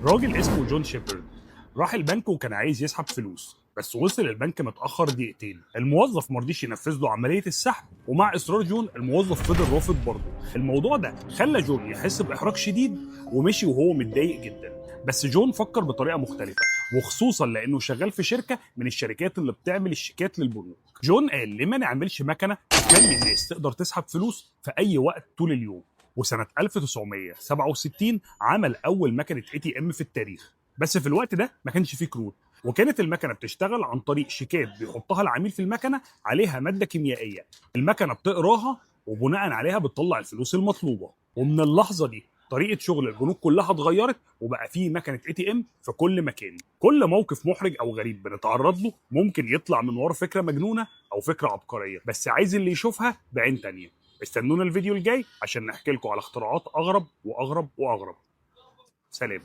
راجل اسمه جون شيبرد راح البنك وكان عايز يسحب فلوس، بس وصل البنك متأخر دقيقتين. الموظف مرضيش ينفذ له عملية السحب، ومع إصرار جون الموظف فضل رافض برضه. الموضوع ده خلى جون يحس بإحراج شديد ومشي وهو متضايق جدا. بس جون فكر بطريقة مختلفة، وخصوصا لأنه شغال في شركة من الشركات اللي بتعمل الشيكات للبنوك. جون قال ليه ما نعملش مكنة تخلي الناس تقدر تسحب فلوس في أي وقت طول اليوم. وسنة 1967 عمل أول مكنة ATM في التاريخ. بس في الوقت ده ما كانش فيه كروت، وكانت المكنه بتشتغل عن طريق شيكات بيحطها العميل في المكنه عليها ماده كيميائيه. المكنه بتقراها وبناء عليها بتطلع الفلوس المطلوبه. ومن اللحظه دي طريقه شغل البنوك كلها اتغيرت، وبقى فيه مكنه ATM في كل مكان. كل موقف محرج او غريب بنتعرض له ممكن يطلع من ورا فكره مجنونه او فكره عبقريه، بس عايز اللي يشوفها بعين تانية. استنونا الفيديو الجاي عشان نحكي لكم على اختراعات اغرب واغرب واغرب. سلام.